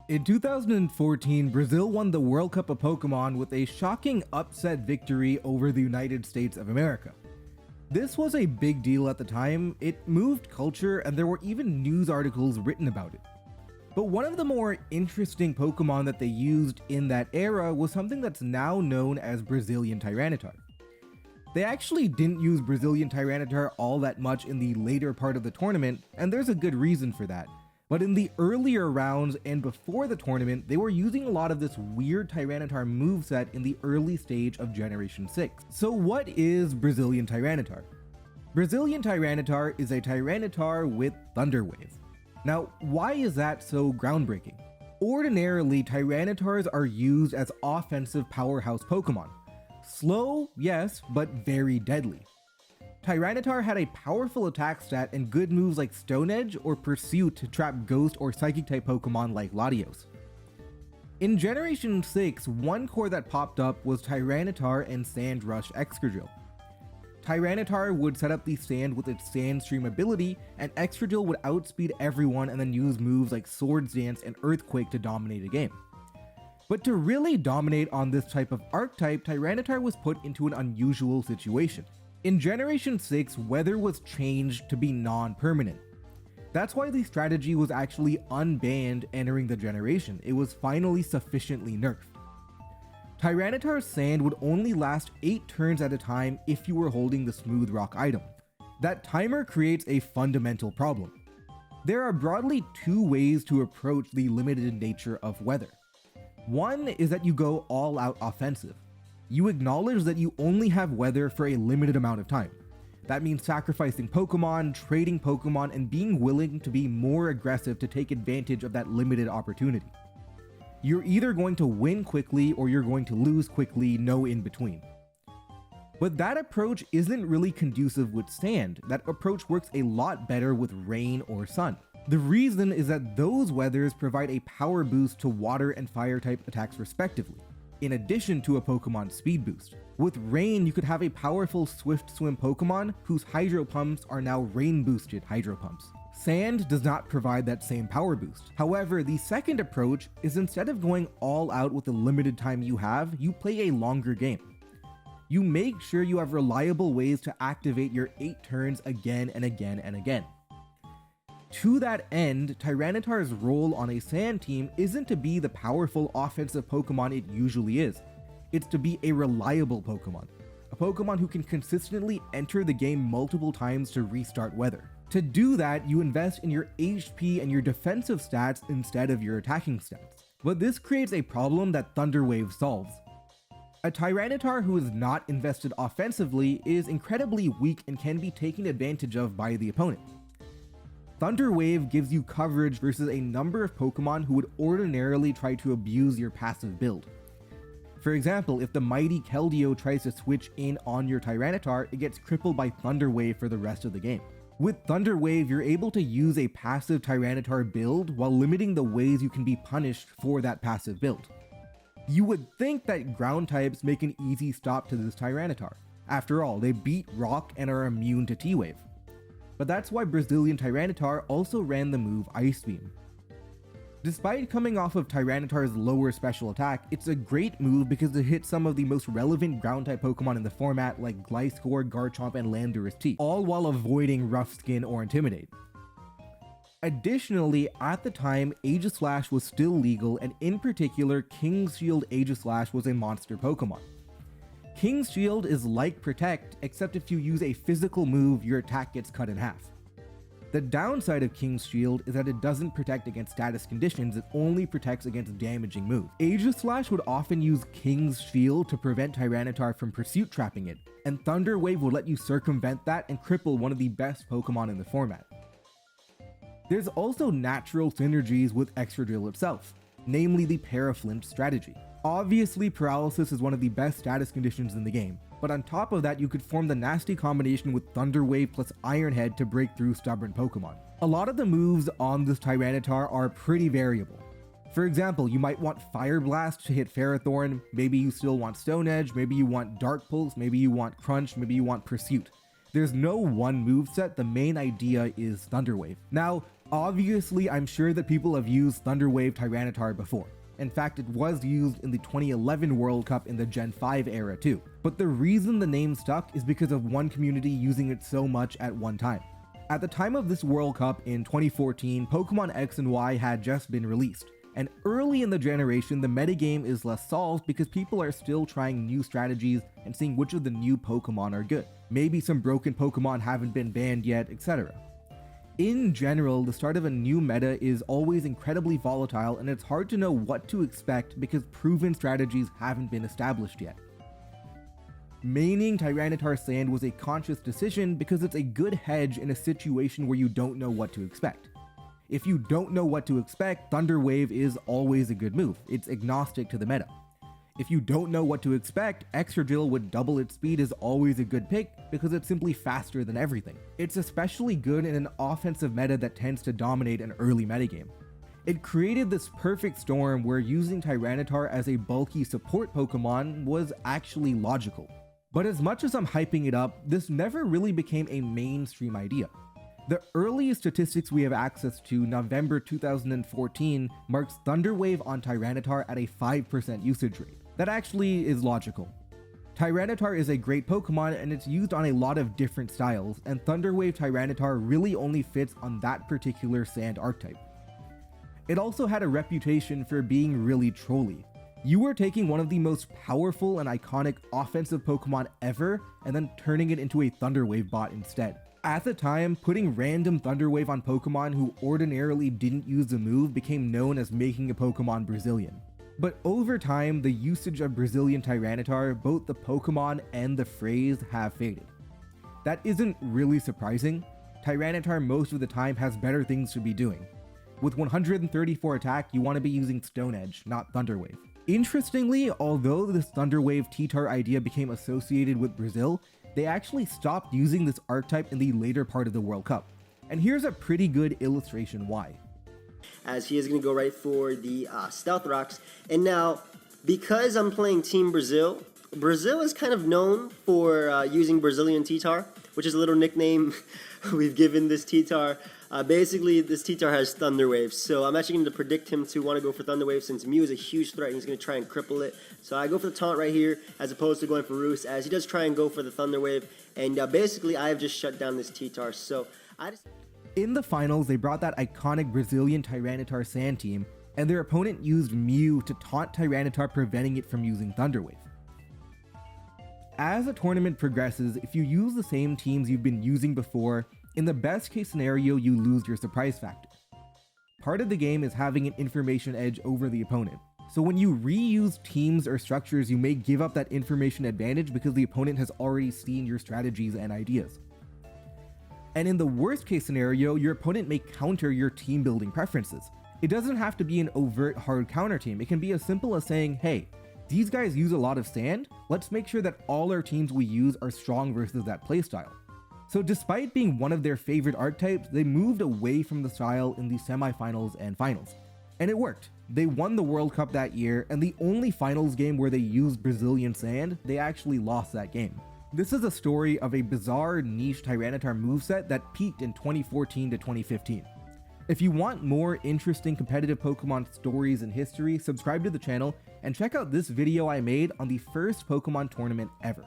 In 2014, Brazil won the World Cup of Pokemon with a shocking upset victory over the United States of America. This was a big deal at the time, it moved culture, and there were even news articles written about it. But one of the more interesting Pokemon that they used in that era was something that's now known as Brazilian Tyranitar. They actually didn't use Brazilian Tyranitar all that much in the later part of the tournament, and there's a good reason for that. But in the earlier rounds and before the tournament, they were using a lot of this weird Tyranitar moveset in the early stage of Generation 6. So what is Brazilian Tyranitar? Brazilian Tyranitar is a Tyranitar with Thunder Wave. Now, why is that so groundbreaking? Ordinarily, Tyranitars are used as offensive powerhouse Pokemon. Slow, yes, but very deadly. Tyranitar had a powerful attack stat and good moves like Stone Edge or Pursuit to trap Ghost or Psychic type Pokemon like Latios. In Generation 6, one core that popped up was Tyranitar and Sand Rush Excadrill. Tyranitar would set up the sand with its Sand Stream ability, and Excadrill would outspeed everyone and then use moves like Swords Dance and Earthquake to dominate a game. But to really dominate on this type of archetype, Tyranitar was put into an unusual situation. In Generation 6, weather was changed to be non-permanent. That's why the strategy was actually unbanned entering the generation. It was finally sufficiently nerfed. Tyranitar's sand would only last 8 turns at a time if you were holding the Smooth Rock item. That timer creates a fundamental problem. There are broadly 2 ways to approach the limited nature of weather. One is that you go all out offensive. You acknowledge that you only have weather for a limited amount of time. That means sacrificing Pokemon, trading Pokemon, and being willing to be more aggressive to take advantage of that limited opportunity. You're either going to win quickly or you're going to lose quickly, no in between. But that approach isn't really conducive with sand. That approach works a lot better with rain or sun. The reason is that those weathers provide a power boost to water and fire type attacks respectively, in addition to a Pokemon speed boost. With rain, you could have a powerful Swift Swim Pokemon whose Hydro Pumps are now rain boosted Hydro Pumps. Sand does not provide that same power boost. However, the second approach is instead of going all out with the limited time you have, you play a longer game. You make sure you have reliable ways to activate your 8 turns again and again and again. To that end, Tyranitar's role on a sand team isn't to be the powerful offensive Pokemon it usually is. It's to be a reliable Pokemon. A Pokemon who can consistently enter the game multiple times to restart weather. To do that, you invest in your HP and your defensive stats instead of your attacking stats. But this creates a problem that Thunder Wave solves. A Tyranitar who is not invested offensively is incredibly weak and can be taken advantage of by the opponent. Thunder Wave gives you coverage versus a number of Pokemon who would ordinarily try to abuse your passive build. For example, if the mighty Keldeo tries to switch in on your Tyranitar, it gets crippled by Thunder Wave for the rest of the game. With Thunder Wave, you're able to use a passive Tyranitar build while limiting the ways you can be punished for that passive build. You would think that ground types make an easy stop to this Tyranitar. After all, they beat Rock and are immune to T-Wave. But that's why Brazilian Tyranitar also ran the move Ice Beam. Despite coming off of Tyranitar's lower special attack, it's a great move because it hits some of the most relevant ground-type Pokemon in the format like Gliscor, Garchomp, and Landorus T, all while avoiding Rough Skin or Intimidate. Additionally, at the time, Aegislash was still legal, and in particular, King's Shield Aegislash was a monster Pokemon. King's Shield is like Protect, except if you use a physical move, your attack gets cut in half. The downside of King's Shield is that it doesn't protect against status conditions, it only protects against damaging moves. Aegislash would often use King's Shield to prevent Tyranitar from pursuit trapping it, and Thunder Wave will let you circumvent that and cripple one of the best Pokemon in the format. There's also natural synergies with Excadrill itself, namely the Paraflinch strategy. Obviously, Paralysis is one of the best status conditions in the game, but on top of that you could form the nasty combination with Thunder Wave plus Iron Head to break through stubborn Pokemon. A lot of the moves on this Tyranitar are pretty variable. For example, you might want Fire Blast to hit Ferrothorn, maybe you still want Stone Edge, maybe you want Dark Pulse, maybe you want Crunch, maybe you want Pursuit. There's no one moveset, the main idea is Thunder Wave. Now, Obviously, I'm sure that people have used Thunderwave Tyranitar before. In fact, it was used in the 2011 World Cup in the Gen 5 era too. But the reason the name stuck is because of one community using it so much at one time. At the time of this World Cup in 2014, Pokemon X and Y had just been released. And early in the generation, the metagame is less solved because people are still trying new strategies and seeing which of the new Pokemon are good. Maybe some broken Pokemon haven't been banned yet, etc. In general, the start of a new meta is always incredibly volatile, and it's hard to know what to expect because proven strategies haven't been established yet. Maining Tyranitar Sand was a conscious decision because it's a good hedge in a situation where you don't know what to expect. If you don't know what to expect, Thunder Wave is always a good move. It's agnostic to the meta. If you don't know what to expect, Extra Drill with double its speed is always a good pick because it's simply faster than everything. It's especially good in an offensive meta that tends to dominate an early metagame. It created this perfect storm where using Tyranitar as a bulky support Pokemon was actually logical. But as much as I'm hyping it up, this never really became a mainstream idea. The earliest statistics we have access to, November 2014, marks Thunderwave on Tyranitar at a 5% usage rate. That actually is logical. Tyranitar is a great Pokemon and it's used on a lot of different styles, and Thunderwave Tyranitar really only fits on that particular sand archetype. It also had a reputation for being really trolly. You were taking one of the most powerful and iconic offensive Pokemon ever and then turning it into a Thunderwave bot instead. At the time, putting random Thunderwave on Pokemon who ordinarily didn't use the move became known as making a Pokemon Brazilian. But over time, the usage of Brazilian Tyranitar, both the Pokemon and the phrase, have faded. That isn't really surprising. Tyranitar most of the time has better things to be doing. With 134 attack, you want to be using Stone Edge, not Thunderwave. Interestingly, although this Thunderwave T-Tar idea became associated with Brazil, they actually stopped using this archetype in the later part of the World Cup. And here's a pretty good illustration why. As he is going to go right for the Stealth Rocks. And now, because I'm playing Team Brazil, Brazil is kind of known for using Brazilian T-Tar, which is a little nickname we've given this T-Tar. Basically, this T-Tar has Thunder Wave, so I'm actually going to predict him to want to go for Thunder Wave since Mew is a huge threat and he's going to try and cripple it. So I go for the Taunt right here as opposed to going for Roost, as he does try and go for the Thunder Wave. And basically, I have just shut down this T-Tar. So in the finals, they brought that iconic Brazilian Tyranitar Sand team, and their opponent used Mew to taunt Tyranitar, preventing it from using Thunder Wave. As the tournament progresses, if you use the same teams you've been using before, in the best case scenario, you lose your surprise factor. Part of the game is having an information edge over the opponent. So when you reuse teams or structures, you may give up that information advantage because the opponent has already seen your strategies and ideas. And in the worst case scenario, your opponent may counter your team building preferences. It doesn't have to be an overt hard counter team. It can be as simple as saying, hey, these guys use a lot of sand, let's make sure that all our teams we use are strong versus that playstyle. So despite being one of their favorite archetypes, they moved away from the style in the semifinals and finals. And it worked. They won the World Cup that year, and the only finals game where they used Brazilian sand, they actually lost that game. This is a story of a bizarre niche Tyranitar moveset that peaked in 2014 to 2015. If you want more interesting competitive Pokemon stories and history, subscribe to the channel and check out this video I made on the first Pokemon tournament ever.